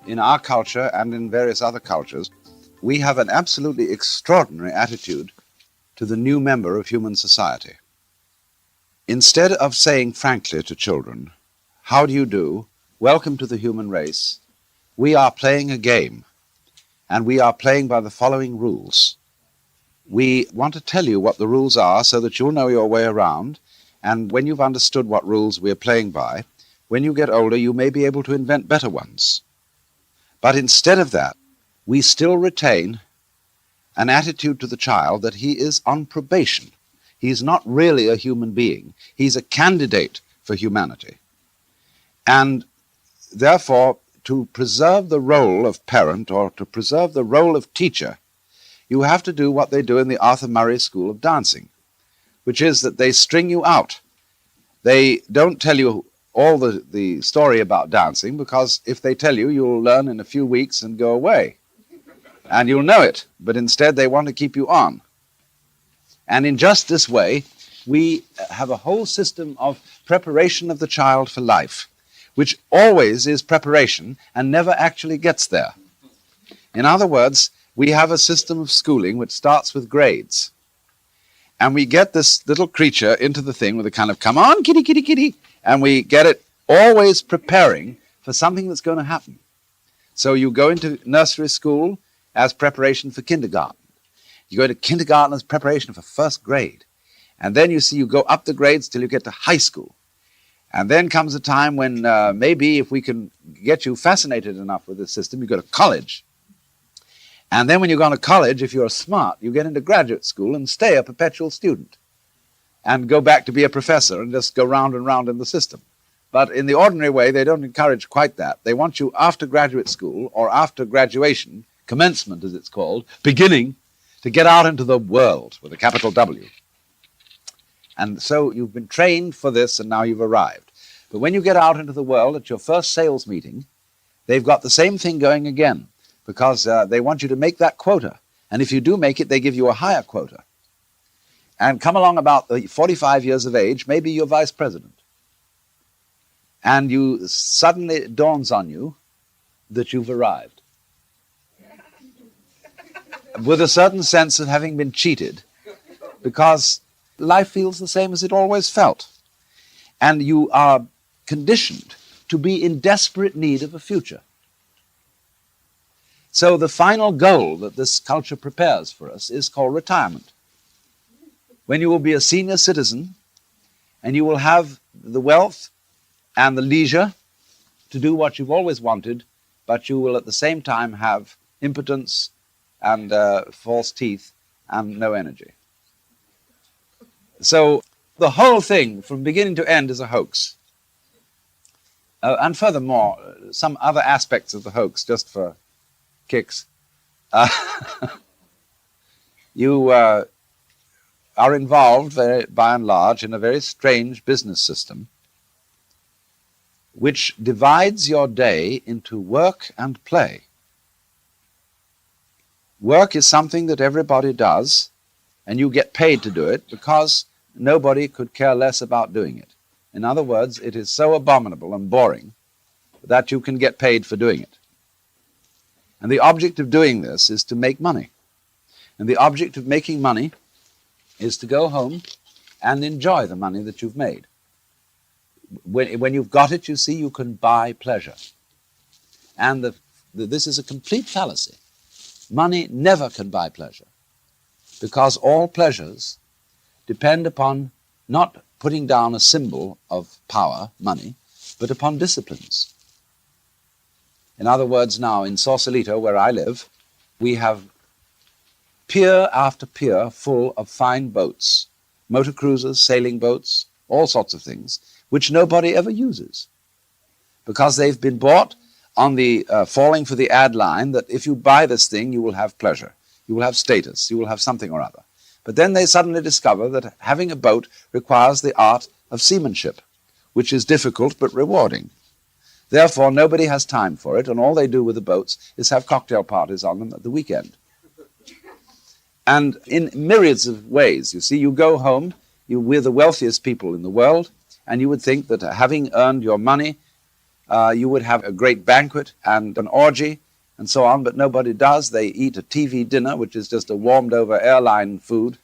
in our culture and in various other cultures, we have an absolutely extraordinary attitude to the new member of human society. Instead of saying frankly to children, "How do you do? Welcome to the human race," we are playing a game, and we are playing by the following rules. We want to tell you what the rules are so that you'll know your way around, and when you've understood what rules we're playing by, when you get older, you may be able to invent better ones. But instead of that, we still retain an attitude to the child that he is on probation. He's not really a human being. He's a candidate for humanity. And therefore, to preserve the role of parent or to preserve the role of teacher, you have to do what they do in the Arthur Murray School of Dancing, which is that they string you out. They don't tell you all the story about dancing, because if they tell you, you'll learn in a few weeks and go away. And you'll know it, but instead they want to keep you on. And in just this way, we have a whole system of preparation of the child for life, which always is preparation and never actually gets there. In other words, we have a system of schooling which starts with grades. And we get this little creature into the thing with a kind of, "Come on, kitty, kitty, kitty," and we get it always preparing for something that's going to happen. So you go into nursery school as preparation for kindergarten. You go to kindergarten as preparation for first grade. And then you go up the grades till you get to high school. And then comes a time when maybe if we can get you fascinated enough with the system, you go to college. And then when you go to college, if you're smart, you get into graduate school and stay a perpetual student and go back to be a professor and just go round and round in the system. But in the ordinary way, they don't encourage quite that. They want you after graduate school or after graduation, commencement as it's called, beginning, to get out into the world with a capital W. And so you've been trained for this and now you've arrived. But when you get out into the world at your first sales meeting, they've got the same thing going again, because they want you to make that quota. And if you do make it, they give you a higher quota. And come along about 45 years of age, maybe you're vice president. And you suddenly it dawns on you that you've arrived, with a certain sense of having been cheated, because life feels the same as it always felt. And you are conditioned to be in desperate need of a future. So the final goal that this culture prepares for us is called retirement, when you will be a senior citizen and you will have the wealth and the leisure to do what you've always wanted, but you will at the same time have impotence and false teeth and no energy. So the whole thing from beginning to end is a hoax. And furthermore, some other aspects of the hoax, just for kicks. You are involved, by and large, in a very strange business system which divides your day into work and play. Work is something that everybody does, and you get paid to do it because nobody could care less about doing it. In other words, it is so abominable and boring that you can get paid for doing it. And the object of doing this is to make money. And the object of making money is to go home and enjoy the money that you've made. When you've got it, you see, you can buy pleasure. And this is a complete fallacy. Money never can buy pleasure, because all pleasures depend upon not putting down a symbol of power, money, but upon disciplines. In other words, now in Sausalito, where I live, we have pier after pier full of fine boats, motor cruisers, sailing boats, all sorts of things, which nobody ever uses, because they've been bought on the falling for the ad line that if you buy this thing, you will have pleasure, you will have status, you will have something or other. But then they suddenly discover that having a boat requires the art of seamanship, which is difficult but rewarding. Therefore, nobody has time for it, and all they do with the boats is have cocktail parties on them at the weekend. And in myriads of ways, you see, you go home, we're the wealthiest people in the world, and you would think that having earned your money, You would have a great banquet and an orgy and so on, but nobody does. They eat a TV dinner, which is just a warmed-over airline food,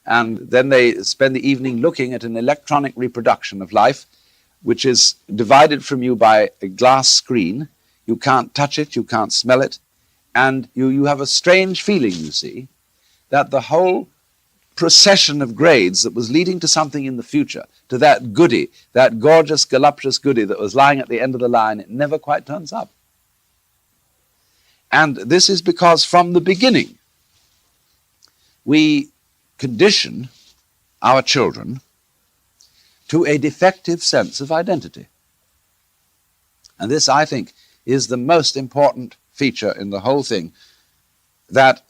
and then they spend the evening looking at an electronic reproduction of life, which is divided from you by a glass screen. You can't touch it, you can't smell it, and you have a strange feeling, you see, that the whole procession of grades that was leading to something in the future, to that goody, that gorgeous, voluptuous goody that was lying at the end of the line, it never quite turns up. And this is because from the beginning, we condition our children to a defective sense of identity. And this, I think, is the most important feature in the whole thing, that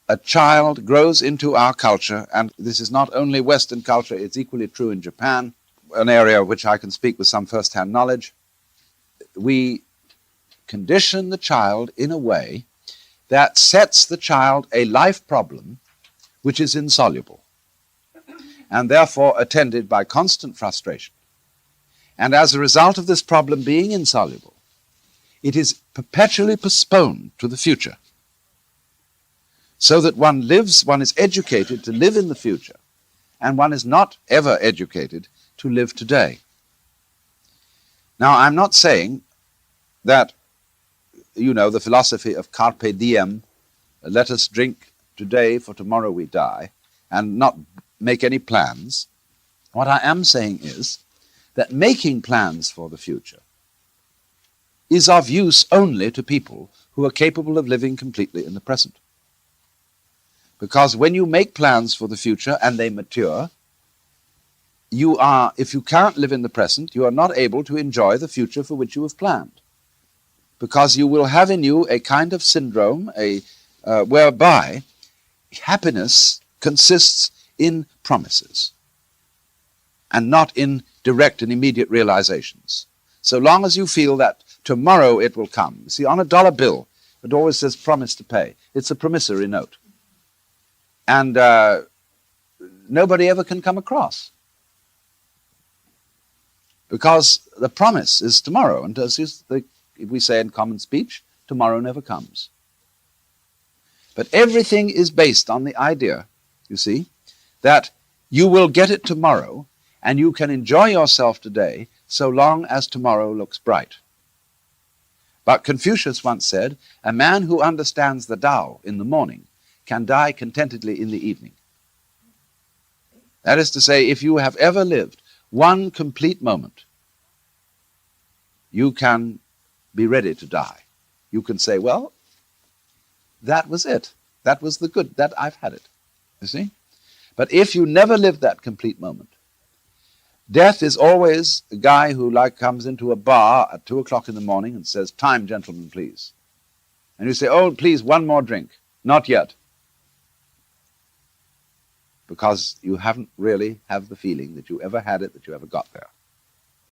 a child grows into our culture, and this is not only Western culture, it's equally true in Japan, an area which I can speak with some first-hand knowledge. We condition the child in a way that sets the child a life problem which is insoluble, and therefore attended by constant frustration. And as a result of this problem being insoluble, it is perpetually postponed to the future, so that one is educated to live in the future, and one is not ever educated to live today. Now, I'm not saying that, the philosophy of carpe diem, let us drink today for tomorrow we die, and not make any plans. What I am saying is that making plans for the future is of use only to people who are capable of living completely in the present. Because when you make plans for the future and they mature, if you can't live in the present, you are not able to enjoy the future for which you have planned. Because you will have in you a kind of syndrome, whereby happiness consists in promises and not in direct and immediate realizations. So long as you feel that tomorrow it will come. See, on a dollar bill, it always says promise to pay. It's a promissory note. And nobody ever can come across, because the promise is tomorrow, and if we say in common speech, tomorrow never comes. But everything is based on the idea, you see, that you will get it tomorrow, and you can enjoy yourself today so long as tomorrow looks bright. But Confucius once said, a man who understands the Tao in the morning can die contentedly in the evening. That is to say, if you have ever lived one complete moment, you can be ready to die. You can say, well, that was it. That was the good. That I've had it. You see? But if you never lived that complete moment, death is always a guy who comes into a bar at 2 o'clock in the morning and says, time, gentlemen, please. And you say, oh, please, one more drink. Not yet. Because you haven't really have the feeling that you ever had it, that you ever got there.